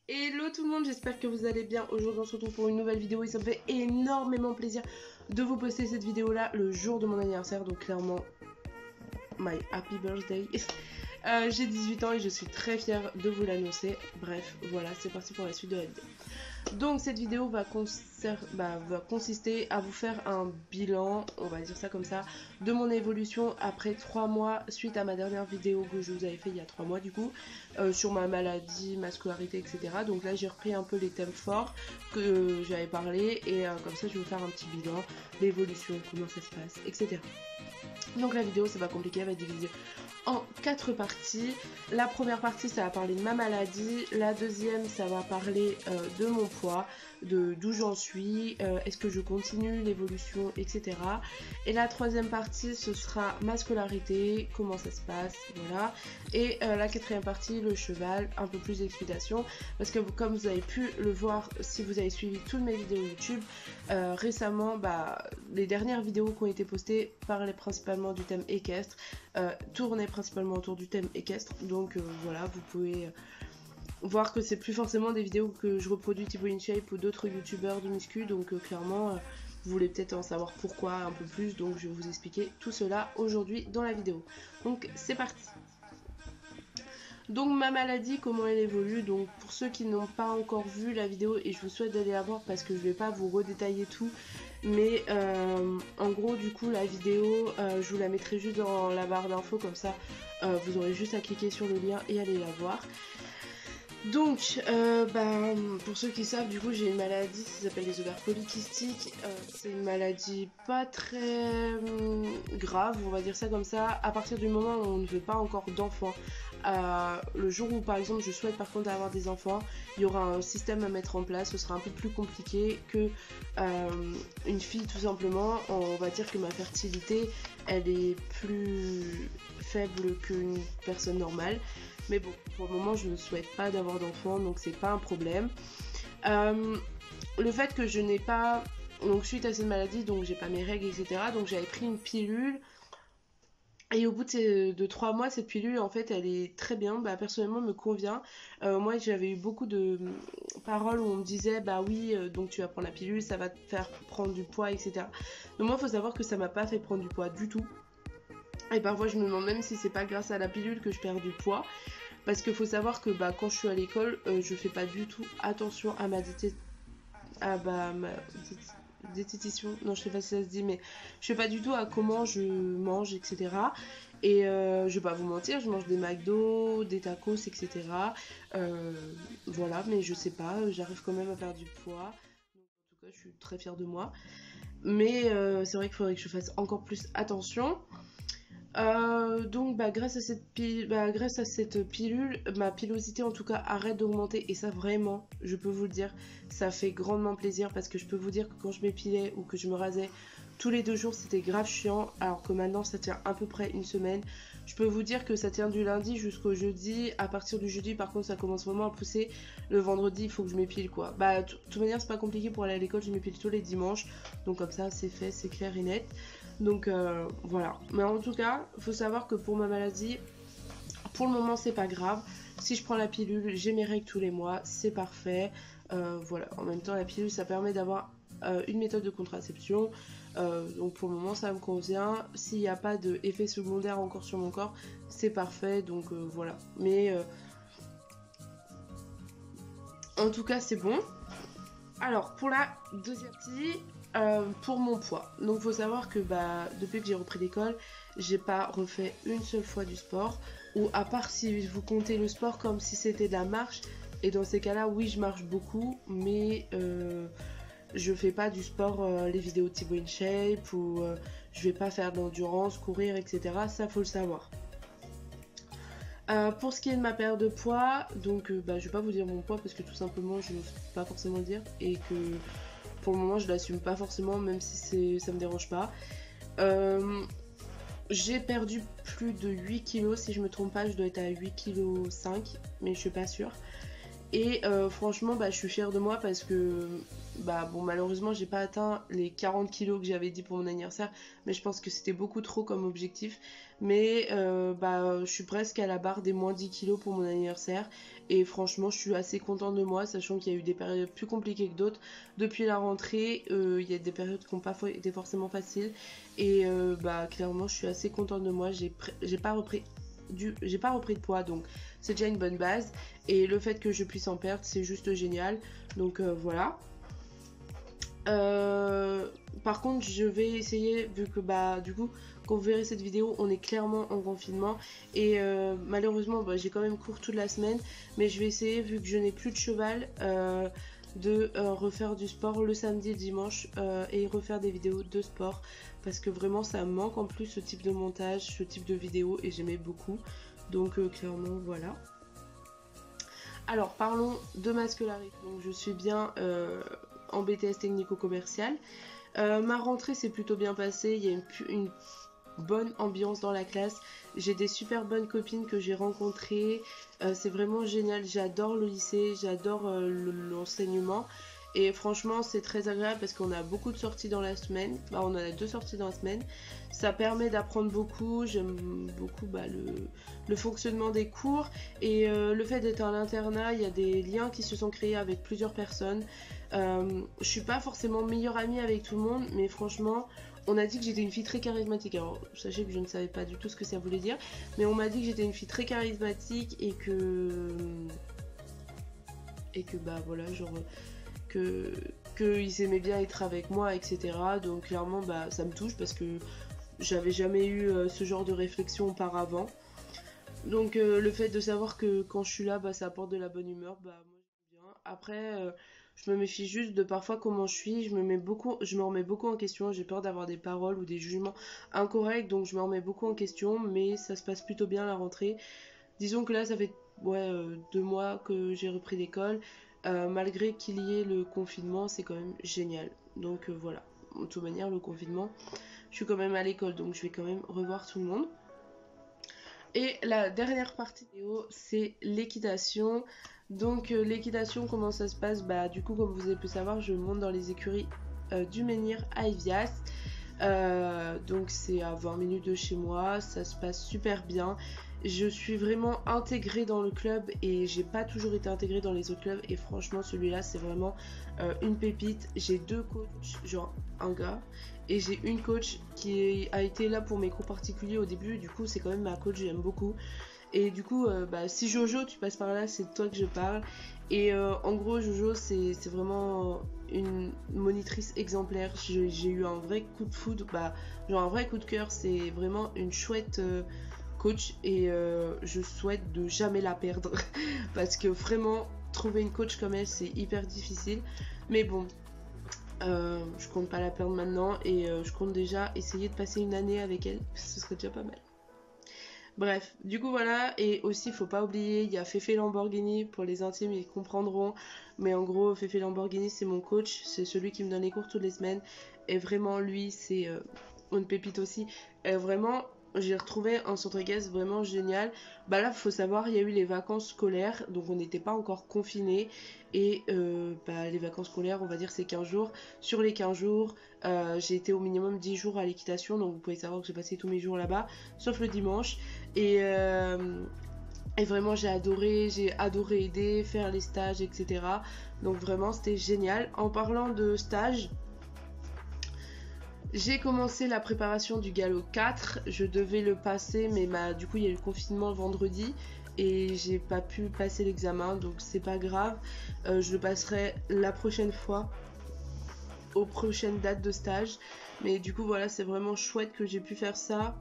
Hello tout le monde, j'espère que vous allez bien. Aujourd'hui on se retrouve pour une nouvelle vidéo et ça me fait énormément plaisir de vous poster cette vidéo là le jour de mon anniversaire. Donc clairement, my happy birthday. J'ai 18 ans et je suis très fière de vous l'annoncer. Bref, voilà, c'est parti pour la suite de la vidéo. Donc cette vidéo va consister à vous faire un bilan, on va dire ça comme ça, de mon évolution après 3 mois suite à ma dernière vidéo que je vous avais fait il y a 3 mois du coup, sur ma maladie, ma scolarité, etc. Donc là j'ai repris un peu les thèmes forts que j'avais parlé et comme ça je vais vous faire un petit bilan, l'évolution, comment ça se passe, etc. Donc la vidéo c'est pas compliqué, elle va être divisée en 4 parties. La première partie ça va parler de ma maladie, la deuxième ça va parler de mon poids, d'où j'en suis, est-ce que je continue l'évolution, etc. Et la troisième partie ce sera ma scolarité, comment ça se passe, voilà. Et la quatrième partie, le cheval, un peu plus d'explications, parce que comme vous avez pu le voir si vous avez suivi toutes mes vidéos YouTube, récemment, les dernières vidéos qui ont été postées parlaient principalement du thème équestre, tournaient principalement autour du thème équestre, donc voilà, vous pouvez voir que c'est plus forcément des vidéos que je reproduis type InShape ou d'autres youtubeurs de muscu, donc clairement vous voulez peut-être en savoir pourquoi un peu plus, donc je vais vous expliquer tout cela aujourd'hui dans la vidéo. Donc c'est parti. Donc ma maladie, comment elle évolue. Donc pour ceux qui n'ont pas encore vu la vidéo, et je vous souhaite d'aller la voir parce que je vais pas vous redétailler tout, mais en gros du coup la vidéo je vous la mettrai juste dans la barre d'infos, comme ça vous aurez juste à cliquer sur le lien et aller la voir. Donc, pour ceux qui savent, du coup, j'ai une maladie qui s'appelle les ovaires polykystiques. C'est une maladie pas très grave, on va dire ça comme ça, à partir du moment où on ne veut pas encore d'enfants. Le jour où, par exemple, je souhaite par contre avoir des enfants, il y aura un système à mettre en place. Ce sera un peu plus compliqué que une fille, tout simplement. On va dire que ma fertilité, elle est plus faible qu'une personne normale. Mais bon, pour le moment, je ne souhaite pas d'avoir d'enfants, donc c'est pas un problème. Le fait que je n'ai pas... Donc suite à cette maladie, donc j'ai pas mes règles, etc. Donc j'avais pris une pilule. Et au bout de 3 mois, cette pilule, en fait, elle est très bien. Personnellement, me convient. Moi, j'avais eu beaucoup de paroles où on me disait, bah oui, donc tu vas prendre la pilule, ça va te faire prendre du poids, etc. Donc moi, il faut savoir que ça m'a pas fait prendre du poids du tout. Et parfois je me demande même si c'est pas grâce à la pilule que je perds du poids. Parce qu'il faut savoir que quand je suis à l'école, je fais pas du tout attention à ma diététicien. Non, je sais pas si ça se dit, mais je fais pas du tout à comment je mange, etc. Et je vais pas vous mentir, je mange des McDo, des tacos, etc. Voilà, mais je sais pas, j'arrive quand même à perdre du poids. Donc, en tout cas, je suis très fière de moi. Mais c'est vrai qu'il faudrait que je fasse encore plus attention. Donc grâce à cette pilule, ma pilosité en tout cas arrête d'augmenter, et ça vraiment, je peux vous le dire, ça fait grandement plaisir, parce que je peux vous dire que quand je m'épilais ou que je me rasais tous les 2 jours, c'était grave chiant, alors que maintenant ça tient à peu près une semaine. Je peux vous dire que ça tient du lundi jusqu'au jeudi. À partir du jeudi par contre ça commence vraiment à pousser. Le vendredi il faut que je m'épile quoi. De toute manière c'est pas compliqué pour aller à l'école, je m'épile tous les dimanches, donc comme ça c'est fait, c'est clair et net. Donc voilà. Mais en tout cas, faut savoir que pour ma maladie, pour le moment c'est pas grave. Si je prends la pilule, j'ai mes règles tous les mois, c'est parfait. Voilà. En même temps, la pilule ça permet d'avoir une méthode de contraception. Donc pour le moment ça me convient. S'il n'y a pas d'effet secondaire encore sur mon corps, c'est parfait. Donc voilà. Mais en tout cas c'est bon. Alors pour la deuxième partie, pour mon poids. Donc faut savoir que depuis que j'ai repris l'école, j'ai pas refait une seule fois du sport. Ou à part si vous comptez le sport comme si c'était de la marche. Et dans ces cas-là, oui, je marche beaucoup, mais je fais pas du sport, les vidéos type InShape, ou je vais pas faire de l'endurance, courir, etc. Ça faut le savoir. Pour ce qui est de ma perte de poids, donc je vais pas vous dire mon poids parce que tout simplement je n'ose pas forcément le dire, et que pour le moment je l'assume pas forcément, même si ça me dérange pas. J'ai perdu plus de 8 kilos, si je me trompe pas, je dois être à 8,5 kg, mais je suis pas sûre. Et franchement bah, je suis fière de moi parce que bah bon malheureusement j'ai pas atteint les 40 kilos que j'avais dit pour mon anniversaire, mais je pense que c'était beaucoup trop comme objectif. Mais bah je suis presque à la barre des moins 10 kilos pour mon anniversaire et franchement je suis assez contente de moi, sachant qu'il y a eu des périodes plus compliquées que d'autres. Depuis la rentrée il y a des périodes qui n'ont pas été forcément faciles et bah clairement je suis assez contente de moi. J'ai pas repris de poids, donc c'est déjà une bonne base, et le fait que je puisse en perdre c'est juste génial, donc voilà. Par contre je vais essayer, vu que bah du coup quand vous verrez cette vidéo on est clairement en confinement et malheureusement bah, j'ai quand même cours toute la semaine, mais je vais essayer, vu que je n'ai plus de cheval, de refaire du sport le samedi et dimanche et refaire des vidéos de sport, parce que vraiment ça me manque en plus ce type de montage, ce type de vidéo, et j'aimais beaucoup, donc clairement voilà. Alors parlons de ma scolarité. Donc je suis bien en BTS technico-commercial. Ma rentrée s'est plutôt bien passée, il y a une bonne ambiance dans la classe, j'ai des super bonnes copines que j'ai rencontrées, c'est vraiment génial, j'adore le lycée, j'adore l'enseignement, et franchement c'est très agréable parce qu'on a beaucoup de sorties dans la semaine, bah, on en a 2 sorties dans la semaine, ça permet d'apprendre beaucoup, j'aime beaucoup bah, le fonctionnement des cours, et le fait d'être à l'internat, il y a des liens qui se sont créés avec plusieurs personnes. Je suis pas forcément meilleure amie avec tout le monde, mais franchement on a dit que j'étais une fille très charismatique. Alors sachez que je ne savais pas du tout ce que ça voulait dire, mais on m'a dit que j'étais une fille très charismatique et que bah voilà, genre qu'ils aimaient bien être avec moi, etc. Donc clairement bah ça me touche parce que j'avais jamais eu ce genre de réflexion auparavant. Donc le fait de savoir que quand je suis là bah ça apporte de la bonne humeur, bah moi j'aime bien. Après je me méfie juste de parfois comment je suis, je me remets beaucoup en question, j'ai peur d'avoir des paroles ou des jugements incorrects, donc je me remets beaucoup en question, mais ça se passe plutôt bien la rentrée. Disons que là ça fait 2 mois que j'ai repris l'école, malgré qu'il y ait le confinement, c'est quand même génial. Donc voilà, de toute manière le confinement, je suis quand même à l'école, donc je vais quand même revoir tout le monde. Et la dernière partie de la vidéo, c'est l'équitation. Donc l'équitation, comment ça se passe? Bah du coup, comme vous avez pu savoir, je monte dans les écuries du menhir à Evias. Donc c'est à 20 minutes de chez moi, ça se passe super bien. Je suis vraiment intégrée dans le club et j'ai pas toujours été intégrée dans les autres clubs, et franchement celui-là c'est vraiment une pépite. J'ai 2 coachs, genre un gars, et j'ai une coach qui a été là pour mes cours particuliers au début, du coup c'est quand même ma coach, j'aime beaucoup. Et du coup bah, si Jojo tu passes par là, c'est de toi que je parle. Et en gros Jojo c'est vraiment une monitrice exemplaire. J'ai eu un vrai coup de foudre, bah, genre un vrai coup de cœur, c'est vraiment une chouette coach, et je souhaite de jamais la perdre parce que vraiment trouver une coach comme elle c'est hyper difficile, mais bon je compte pas la perdre maintenant, et je compte déjà essayer de passer une année avec elle, ce serait déjà pas mal. Bref, du coup voilà, et aussi faut pas oublier, il y a Fefe Lamborghini, pour les intimes ils comprendront, mais en gros Fefe Lamborghini c'est mon coach, c'est celui qui me donne les cours toutes les semaines, et vraiment lui c'est une pépite aussi, et vraiment j'ai retrouvé un centre équestre vraiment génial. Bah là faut savoir, il y a eu les vacances scolaires, donc on n'était pas encore confinés, et bah, les vacances scolaires on va dire c'est 15 jours, sur les 15 jours j'ai été au minimum 10 jours à l'équitation, donc vous pouvez savoir que j'ai passé tous mes jours là-bas, sauf le dimanche. Et vraiment j'ai adoré aider, faire les stages, etc. Donc vraiment c'était génial. En parlant de stage, j'ai commencé la préparation du galop 4. Je devais le passer, mais du coup il y a eu le confinement le vendredi et j'ai pas pu passer l'examen, donc c'est pas grave. Je le passerai la prochaine fois, aux prochaines dates de stage. Mais du coup voilà, c'est vraiment chouette que j'ai pu faire ça.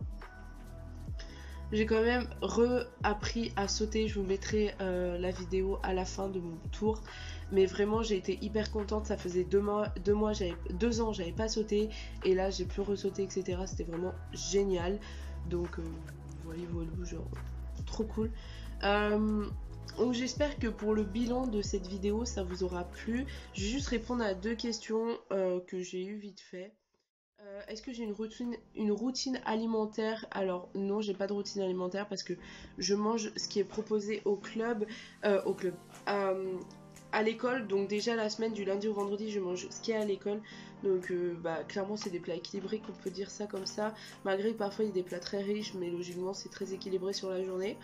J'ai quand même appris à sauter, je vous mettrai la vidéo à la fin de mon tour. Mais vraiment j'ai été hyper contente, ça faisait 2 ans j'avais pas sauté, et là j'ai pu ressauter, etc. C'était vraiment génial. Donc voilà, genre trop cool. Donc j'espère que pour le bilan de cette vidéo ça vous aura plu. Je vais juste répondre à 2 questions que j'ai eu vite fait. Est-ce que j'ai une routine alimentaire? Alors non, j'ai pas de routine alimentaire parce que je mange ce qui est proposé au club, à l'école. Donc déjà la semaine du lundi au vendredi, je mange ce qui est à l'école. Donc bah clairement c'est des plats équilibrés, qu'on peut dire ça comme ça. Malgré que parfois il y a des plats très riches, mais logiquement c'est très équilibré sur la journée.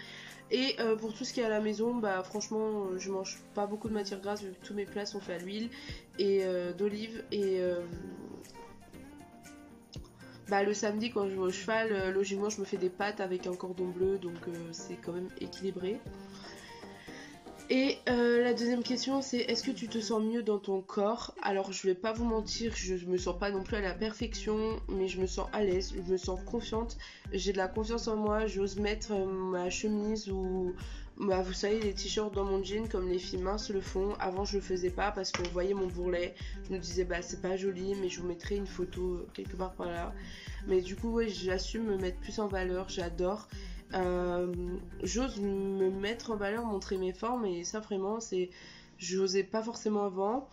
Et pour tout ce qui est à la maison, bah franchement je mange pas beaucoup de matière grasse vu que tous mes plats sont faits à l'huile et d'olive et bah, le samedi, quand je vais au cheval, logiquement, je me fais des pâtes avec un cordon bleu, donc c'est quand même équilibré. Et la deuxième question, c'est est-ce que tu te sens mieux dans ton corps? Alors, je vais pas vous mentir, je me sens pas non plus à la perfection, mais je me sens à l'aise, je me sens confiante, j'ai de la confiance en moi, j'ose mettre ma chemise ou bah, vous savez, les t-shirts dans mon jean comme les filles minces le font. Avant, je le faisais pas parce qu'on voyait mon bourrelet. Je me disais, bah, c'est pas joli, mais je vous mettrai une photo quelque part par là. Mais du coup, ouais, j'assume me mettre plus en valeur, j'adore. J'ose me mettre en valeur, montrer mes formes, et ça, vraiment, c'est. J'osais pas forcément avant.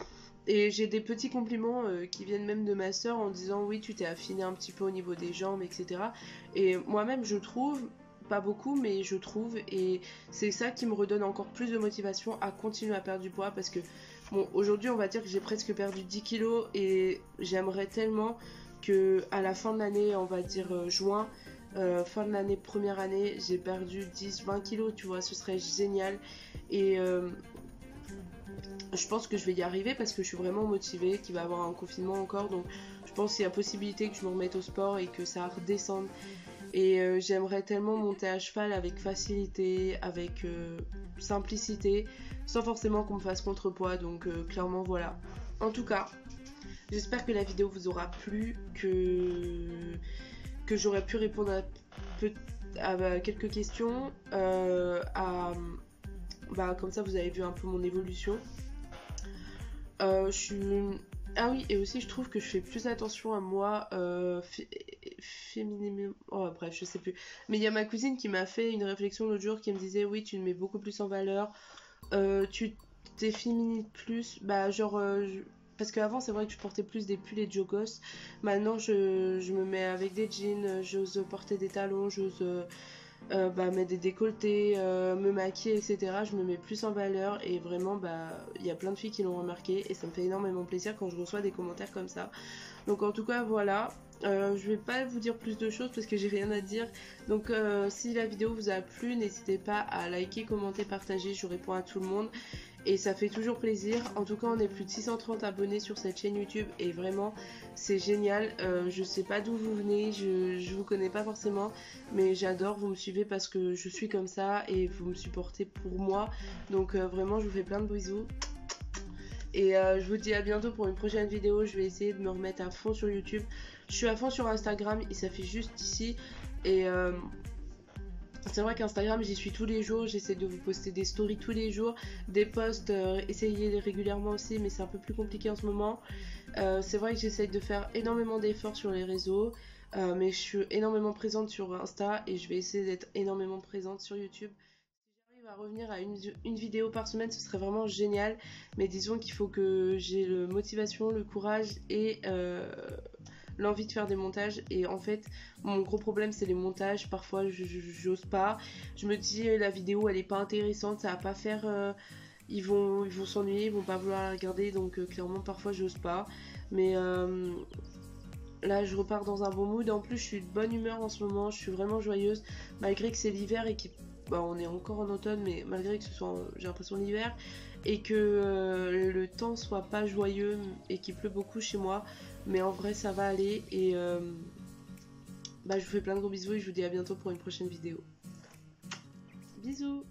Et j'ai des petits compliments qui viennent même de ma soeur en disant, oui, tu t'es affiné un petit peu au niveau des jambes, etc. Et moi-même, je trouve pas beaucoup, mais je trouve, et c'est ça qui me redonne encore plus de motivation à continuer à perdre du poids parce que, bon, aujourd'hui, on va dire que j'ai presque perdu 10 kilos et j'aimerais tellement que à la fin de l'année, on va dire juin, fin de l'année, première année, j'ai perdu 10-20 kilos, tu vois, ce serait génial. Et je pense que je vais y arriver parce que je suis vraiment motivée, qu'il va y avoir un confinement encore, donc je pense qu'il y a possibilité que je me remette au sport et que ça redescende. Et j'aimerais tellement monter à cheval avec facilité, avec simplicité, sans forcément qu'on me fasse contrepoids. Donc clairement voilà. En tout cas, j'espère que la vidéo vous aura plu, que j'aurais pu répondre à quelques questions. Bah, comme ça vous avez vu un peu mon évolution. Je suis... Ah oui, et aussi je trouve que je fais plus attention à moi féminément. Oh, bref, je sais plus. Mais il y a ma cousine qui m'a fait une réflexion l'autre jour qui me disait oui, tu te mets beaucoup plus en valeur, tu t'efféminises plus. Bah, genre, parce qu'avant, c'est vrai que je portais plus des pulls et de jogos. Maintenant, je me mets avec des jeans, j'ose porter des talons, j'ose. Bah, mettre des décolletés, me maquiller, etc. Je me mets plus en valeur et vraiment, bah, il y a plein de filles qui l'ont remarqué et ça me fait énormément plaisir quand je reçois des commentaires comme ça. Donc en tout cas, voilà. Je vais pas vous dire plus de choses parce que j'ai rien à dire. Donc si la vidéo vous a plu, n'hésitez pas à liker, commenter, partager. Je réponds à tout le monde. Et ça fait toujours plaisir. En tout cas, on est plus de 630 abonnés sur cette chaîne YouTube et vraiment, c'est génial. Je sais pas d'où vous venez, je vous connais pas forcément, mais j'adore. Vous me suivez parce que je suis comme ça et vous me supportez pour moi. Donc vraiment, je vous fais plein de bisous. Et je vous dis à bientôt pour une prochaine vidéo. Je vais essayer de me remettre à fond sur YouTube. Je suis à fond sur Instagram, il s'affiche juste ici. Et c'est vrai qu'Instagram, j'y suis tous les jours, j'essaie de vous poster des stories tous les jours, des posts, essayer régulièrement aussi, mais c'est un peu plus compliqué en ce moment. C'est vrai que j'essaie de faire énormément d'efforts sur les réseaux, mais je suis énormément présente sur Insta et je vais essayer d'être énormément présente sur YouTube. Si j'arrive à revenir à une vidéo par semaine, ce serait vraiment génial, mais disons qu'il faut que j'ai la motivation, le courage et l'envie de faire des montages. Et en fait mon gros problème c'est les montages. Parfois j'ose pas, je me dis la vidéo elle est pas intéressante, ça va pas faire ils vont s'ennuyer, ils vont pas vouloir la regarder, donc clairement parfois j'ose pas. Mais là je repars dans un bon mood, en plus je suis de bonne humeur en ce moment, je suis vraiment joyeuse malgré que c'est l'hiver et bah, on est encore en automne, mais malgré que ce soit j'ai l'impression l'hiver et que le temps soit pas joyeux et qu'il pleut beaucoup chez moi, mais en vrai ça va aller. Et bah, je vous fais plein de gros bisous et je vous dis à bientôt pour une prochaine vidéo. Bisous.